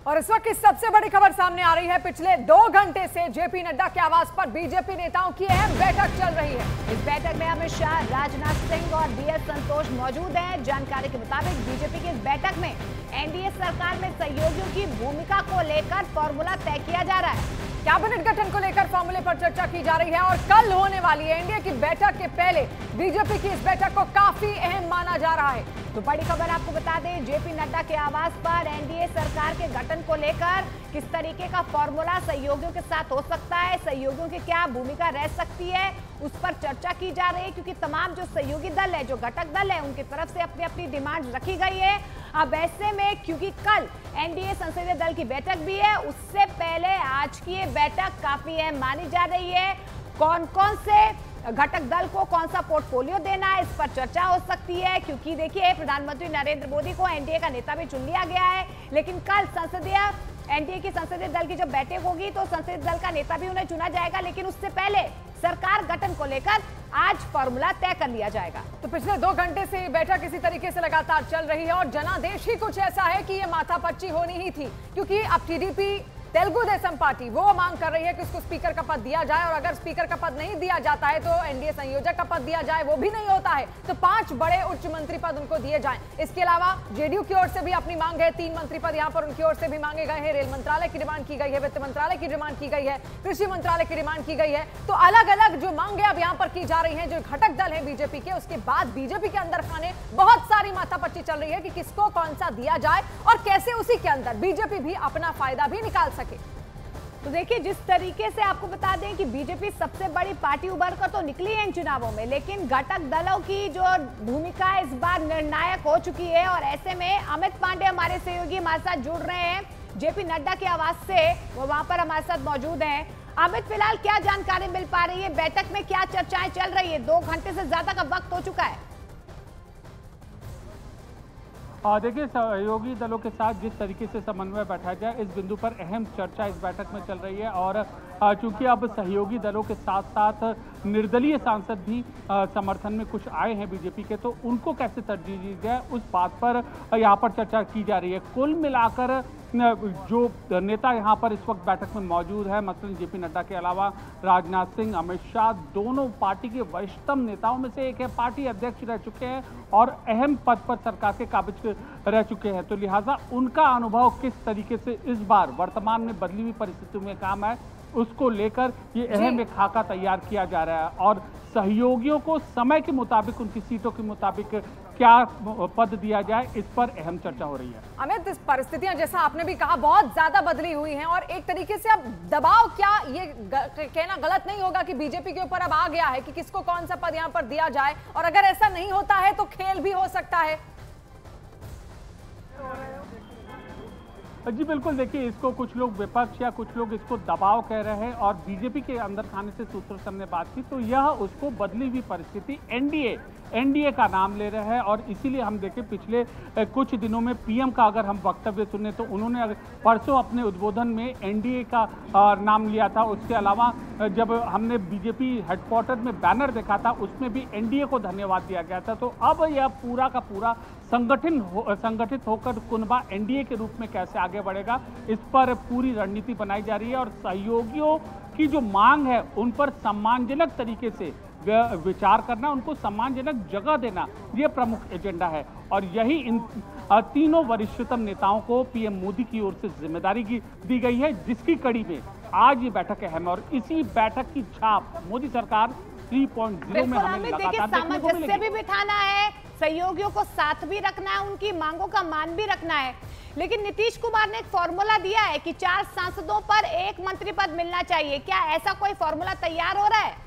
और इस वक्त की सबसे बड़ी खबर सामने आ रही है। पिछले 2 घंटे से जेपी नड्डा के आवास पर बीजेपी नेताओं की अहम बैठक चल रही है। इस बैठक में अमित शाह, राजनाथ सिंह और बीएस संतोष मौजूद हैं। जानकारी के मुताबिक बीजेपी की इस बैठक में एनडीए सरकार में सहयोगियों की भूमिका को लेकर फॉर्मूला तय किया जा रहा है। कैबिनेट गठन को लेकर फॉर्मूले पर चर्चा की जा रही है और कल होने वाली एनडीए की बैठक के पहले बीजेपी की इस बैठक को काफी अहम माना जा रहा है। तो बड़ी खबर आपको बता दें, जेपी नड्डा के आवास पर एनडीए सरकार के गठन को लेकर किस तरीके का फॉर्मूला सहयोगियों के साथ हो सकता है, सहयोगियों की क्या भूमिका रह सकती है, उस पर चर्चा की जा रही है। क्योंकि तमाम जो सहयोगी दल है, जो घटक दल है, उनकी तरफ से अपनी अपनी डिमांड रखी गई है। अब ऐसे में क्योंकि कल एनडीए संसदीय दल की बैठक भी है, उससे पहले आज की ये बैठक काफी अहम मानी जा रही है। कौन कौन से घटक दल को कौन सा पोर्टफोलियो देना है, इस पर चर्चा हो सकती है। क्योंकि देखिए, प्रधानमंत्री नरेंद्र मोदी को एनडीए का नेता भी चुन लिया गया है, लेकिन कल एनडीए की संसदीय दल की जब बैठक होगी तो संसदीय दल का नेता भी उन्हें चुना जाएगा। लेकिन उससे पहले सरकार गठन को लेकर आज फॉर्मूला तय कर लिया जाएगा। तो पिछले 2 घंटे से बैठक इसी तरीके से लगातार चल रही है और जनादेश ही कुछ ऐसा है कि ये माथापच्ची होनी ही थी। क्योंकि अब टीडीपी तेलुगु देशम पार्टी वो मांग कर रही है कि उसको स्पीकर का पद दिया जाए, और अगर स्पीकर का पद नहीं दिया जाता है तो एनडीए संयोजक का पद दिया जाए, वो भी नहीं होता है तो 5 बड़े उच्च मंत्री पद उनको दिए जाएं। इसके अलावा जेडीयू की ओर से भी अपनी मांग है, 3 मंत्री पद यहाँ पर उनकी ओर से भी मांगे गए हैं। रेल मंत्रालय की डिमांड की गई है, वित्त मंत्रालय की डिमांड की गई है, कृषि मंत्रालय की डिमांड की गई है। तो अलग अलग जो मांगे अब यहाँ पर की जा रही है, जो घटक दल है बीजेपी के, उसके बाद बीजेपी के अंदर खाने बहुत सारी माथापच्ची चल रही है कि किसको कौन सा दिया जाए और कैसे उसी के अंदर बीजेपी भी अपना फायदा भी निकाल सके। तो देखिए, जिस तरीके से आपको बता दें कि बीजेपी सबसे बड़ी पार्टी उभर कर तो निकली है इन चुनावों में, लेकिन घटक दलों की जो भूमिका इस बार निर्णायक हो चुकी है। और ऐसे में अमित पांडे हमारे सहयोगी हमारे साथ जुड़ रहे हैं जेपी नड्डा के आवास से, वो वहां पर हमारे साथ मौजूद हैं। अमित, फिलहाल क्या जानकारी मिल पा रही है, बैठक में क्या चर्चाएं चल रही है? 2 घंटे से ज्यादा का वक्त हो चुका है। देखिए, सहयोगी दलों के साथ जिस तरीके से समन्वय बैठा जाए, इस बिंदु पर अहम चर्चा इस बैठक में चल रही है। और चूंकि अब सहयोगी दलों के साथ साथ निर्दलीय सांसद भी समर्थन में कुछ आए हैं बीजेपी के, तो उनको कैसे तरजीह दी जाए उस बात पर यहाँ पर चर्चा की जा रही है। कुल मिलाकर जो नेता यहाँ पर इस वक्त बैठक में मौजूद है, मसलन जेपी नड्डा के अलावा राजनाथ सिंह, अमित शाह, दोनों पार्टी के वरिष्ठतम नेताओं में से एक है, पार्टी अध्यक्ष रह चुके हैं और अहम पद पर सरकार के काबिज रह चुके हैं। तो लिहाजा उनका अनुभव किस तरीके से इस बार वर्तमान में बदली हुई परिस्थितियों में काम है, उसको लेकर ये अहम एक खाका तैयार किया जा रहा है। और सहयोगियों को समय के मुताबिक, उनकी सीटों के मुताबिक क्या पद दिया जाए, इस पर अहम चर्चा हो रही है। अमित, इस परिस्थितियां जैसा आपने भी कहा बहुत ज्यादा बदली हुई हैं और एक तरीके से अब दबाव, क्या ये कहना गलत नहीं होगा कि बीजेपी के ऊपर अब आ गया है कि किसको कौन सा पद यहां पर दिया जाए, और अगर ऐसा नहीं होता है तो खेल भी हो सकता है? जी बिल्कुल, देखिए, इसको कुछ लोग विपक्ष या कुछ लोग इसको दबाव कह रहे हैं और बीजेपी के अंदर खाने से सूत्रों से हमने बात की तो यह उसको बदली हुई परिस्थिति एनडीए का नाम ले रहे हैं। और इसीलिए हम देखें, पिछले कुछ दिनों में पीएम का अगर हम वक्तव्य सुने तो उन्होंने परसों अपने उद्बोधन में एनडीए का नाम लिया था। उसके अलावा जब हमने बीजेपी हेडक्वार्टर में बैनर देखा था, उसमें भी एनडीए को धन्यवाद दिया गया था। तो अब यह पूरा का पूरा संगठित होकर कुनबा एनडीए के रूप में कैसे आगे बढ़ेगा, इस पर पूरी रणनीति बनाई जा रही है। और सहयोगियों की जो मांग है, उन पर सम्मानजनक तरीके से विचार करना, उनको सम्मानजनक जगह देना, ये प्रमुख एजेंडा है। और यही इन तीनों वरिष्ठतम नेताओं को पीएम मोदी की ओर से जिम्मेदारी दी गई है, जिसकी कड़ी में आज ये बैठक अहम है। और इसी बैठक की छाप मोदी सरकार 3.0 में हमें लगातार देखने को मिलेगी। भी बिठाना है, सहयोगियों को साथ भी रखना है, उनकी मांगों का मान भी रखना है। लेकिन नीतीश कुमार ने एक फॉर्मूला दिया है कि 4 सांसदों पर 1 मंत्री पद मिलना चाहिए। क्या ऐसा कोई फॉर्मूला तैयार हो रहा है?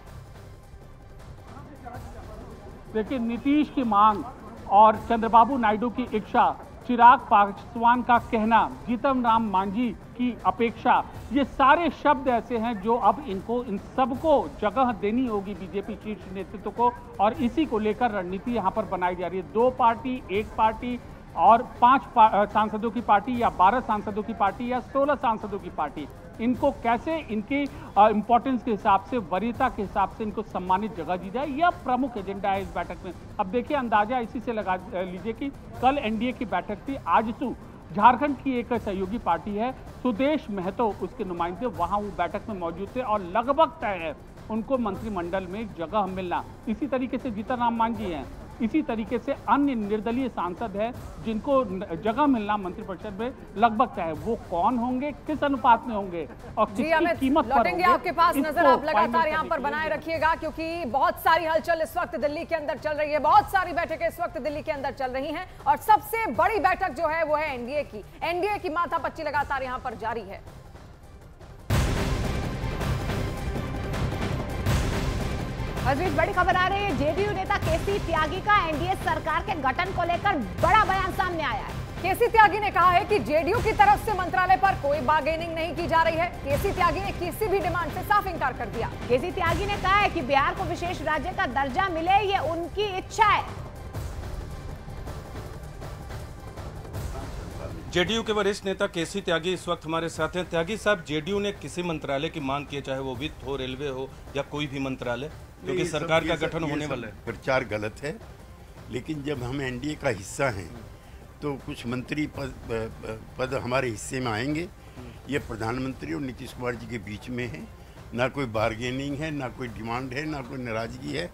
देखिए, नीतीश की मांग और चंद्रबाबू नायडू की इच्छा, चिराग पासवान का कहना, जीतन राम मांझी की अपेक्षा, ये सारे शब्द ऐसे हैं जो अब इन सबको जगह देनी होगी बीजेपी शीर्ष नेतृत्व को। और इसी को लेकर रणनीति यहाँ पर बनाई जा रही है। 2 पार्टी, 1 पार्टी और 5 सांसदों की पार्टी या 12 सांसदों की पार्टी या 16 सांसदों की पार्टी, इनको कैसे इनकी इंपॉर्टेंस के हिसाब से, वरीयता के हिसाब से इनको सम्मानित जगह दी जाए, यह प्रमुख एजेंडा है इस बैठक में। अब देखिए, अंदाजा इसी से लगा लीजिए कि कल एनडीए की बैठक थी, आजसू झारखंड की एक सहयोगी पार्टी है, सुदेश महतो उसके नुमाइंदे वहां वो बैठक में मौजूद थे और लगभग तय है उनको मंत्रिमंडल में जगह मिलना। इसी तरीके से जीतन राम मांझी हैं, इसी तरीके से अन्य निर्दलीय सांसद हैं जिनको जगह मिलना मंत्रिपरिषद में लगभग तय है। वो कौन होंगे, किस अनुपात में होंगे और किसकी कीमत पर लौटेंगे होंगे, आपके पास। नजर आप लगातार यहाँ पर करने के बनाए लिए रखिएगा, क्योंकि बहुत सारी हलचल इस वक्त दिल्ली के अंदर चल रही है, बहुत सारी बैठकें इस वक्त दिल्ली के अंदर चल रही हैं और सबसे बड़ी बैठक जो है वो है एनडीए की। एनडीए की माथापच्ची लगातार यहाँ पर जारी है। इस बीच बड़ी खबर आ रही है, जेडीयू नेता केसी त्यागी का एनडीए सरकार के गठन को लेकर बड़ा बयान सामने आया है। केसी त्यागी ने कहा है कि जेडीयू की तरफ से मंत्रालय पर कोई बार्गेनिंग नहीं की जा रही है। केसी त्यागी ने किसी भी डिमांड से साफ इंकार कर दिया। केसी त्यागी ने कहा है कि बिहार को विशेष राज्य का दर्जा मिले, ये उनकी इच्छा है। जेडीयू के वरिष्ठ नेता केसी त्यागी इस वक्त हमारे साथ हैं। त्यागी साहब, जेडीयू ने किसी मंत्रालय की मांग की है, चाहे वो वित्त हो, रेलवे हो या कोई भी मंत्रालय, क्योंकि सरकार का गठन होने वाला है। प्रचार गलत है, लेकिन जब हम एनडीए का हिस्सा हैं तो कुछ मंत्री पद हमारे हिस्से में आएंगे। ये प्रधानमंत्री और नीतीश कुमार जी के बीच में है, ना कोई बार्गेनिंग है, ना कोई डिमांड है, ना कोई नाराजगी है।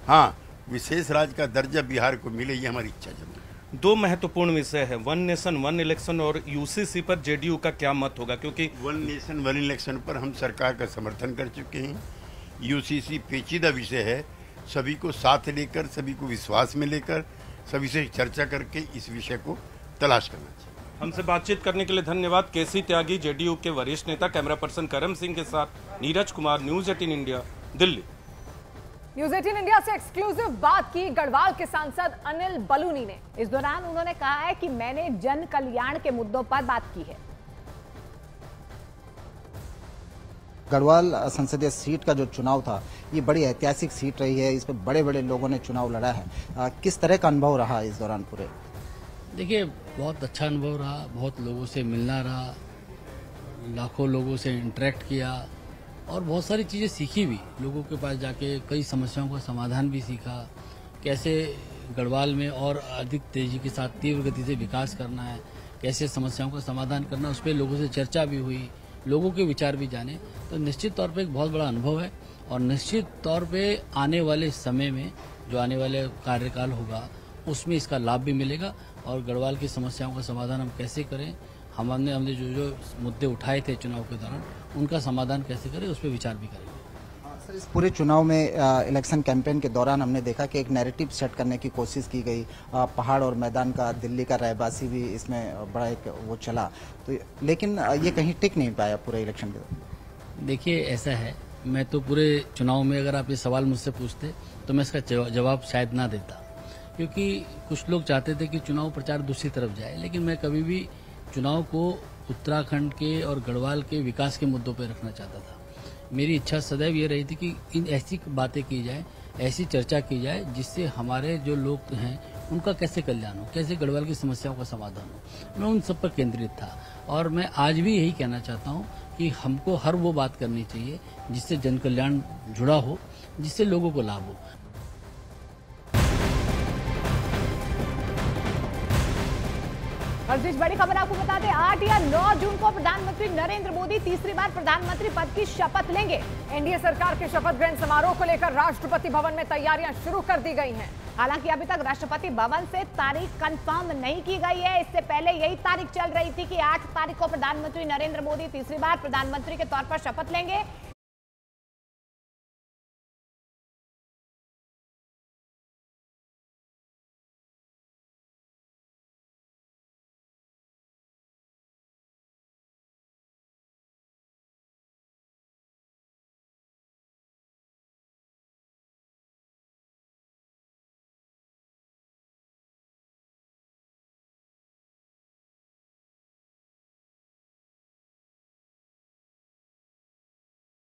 हाँ, विशेष राज्य का दर्जा बिहार को मिले, ये हमारी इच्छा जरूर है। दो महत्वपूर्ण विषय है, वन नेशन वन इलेक्शन और यूसीसी पर जेडीयू का क्या मत होगा, क्योंकि वन नेशन वन इलेक्शन पर हम सरकार का समर्थन कर चुके हैं। यूसीसी पेचीदा विषय है, सभी को साथ लेकर, सभी को विश्वास में लेकर, सभी से चर्चा करके इस विषय को तलाश करना चाहिए। हमसे बातचीत करने के लिए धन्यवाद। केसी त्यागी, जेडीयू के वरिष्ठ नेता। कैमरा पर्सन करम सिंह के साथ Neeraj Kumar, news 18 India, Delhi. News 18 India से एक्सक्लूसिव बात की गढ़वाल के सांसद अनिल बलूनी ने। इस दौरान उन्होंने कहा है कि मैंने जन कल्याण के मुद्दों पर बात की है। गढ़वाल संसदीय सीट का जो चुनाव था, ये बड़ी ऐतिहासिक सीट रही है, इस पर बड़े बड़े लोगों ने चुनाव लड़ा है। किस तरह का अनुभव रहा इस दौरान पूरे? देखिए, बहुत अच्छा अनुभव रहा, बहुत लोगों से मिलना रहा, लाखों लोगों से इंटरेक्ट किया और बहुत सारी चीज़ें सीखी भी। लोगों के पास जाके कई समस्याओं का समाधान भी सीखा, कैसे गढ़वाल में और अधिक तेजी के साथ तीव्र गति से विकास करना है, कैसे समस्याओं का समाधान करना, उस पर लोगों से चर्चा भी हुई, लोगों के विचार भी जाने। तो निश्चित तौर पे एक बहुत बड़ा अनुभव है और निश्चित तौर पे आने वाले समय में जो आने वाले कार्यकाल होगा उसमें इसका लाभ भी मिलेगा और गढ़वाल की समस्याओं का समाधान हम कैसे करें, हमने जो मुद्दे उठाए थे चुनाव के दौरान, उनका समाधान कैसे करें, उस पर विचार भी करेंगे। सर, इस पूरे चुनाव में इलेक्शन कैंपेन के दौरान हमने देखा कि एक नैरेटिव सेट करने की कोशिश की गई। पहाड़ और मैदान का, दिल्ली का रहवासी भी इसमें बड़ा एक वो चला, तो लेकिन ये कहीं टिक नहीं पाया पूरे इलेक्शन के दौरान। देखिए, ऐसा है, मैं तो पूरे चुनाव में अगर आप ये सवाल मुझसे पूछते तो मैं इसका जवाब शायद ना देता, क्योंकि कुछ लोग चाहते थे कि चुनाव प्रचार दूसरी तरफ जाए, लेकिन मैं कभी भी चुनाव को उत्तराखंड के और गढ़वाल के विकास के मुद्दों पर रखना चाहता था। मेरी इच्छा सदैव ये रही थी कि इन ऐसी बातें की जाए, ऐसी चर्चा की जाए जिससे हमारे जो लोग हैं उनका कैसे कल्याण हो, कैसे गढ़वाल की समस्याओं का समाधान हो। मैं उन सब पर केंद्रित था और मैं आज भी यही कहना चाहता हूँ कि हमको हर वो बात करनी चाहिए जिससे जन कल्याण जुड़ा हो, जिससे लोगों को लाभ हो। और बड़ी खबर आपको बता दें, 8 या 9 जून को प्रधानमंत्री नरेंद्र मोदी तीसरी बार प्रधानमंत्री पद की शपथ लेंगे। एनडीए सरकार के शपथ ग्रहण समारोह को लेकर राष्ट्रपति भवन में तैयारियां शुरू कर दी गई हैं। हालांकि अभी तक राष्ट्रपति भवन से तारीख कंफर्म नहीं की गई है। इससे पहले यही तारीख चल रही थी कि 8 तारीख को प्रधानमंत्री नरेंद्र मोदी तीसरी बार प्रधानमंत्री के तौर पर शपथ लेंगे।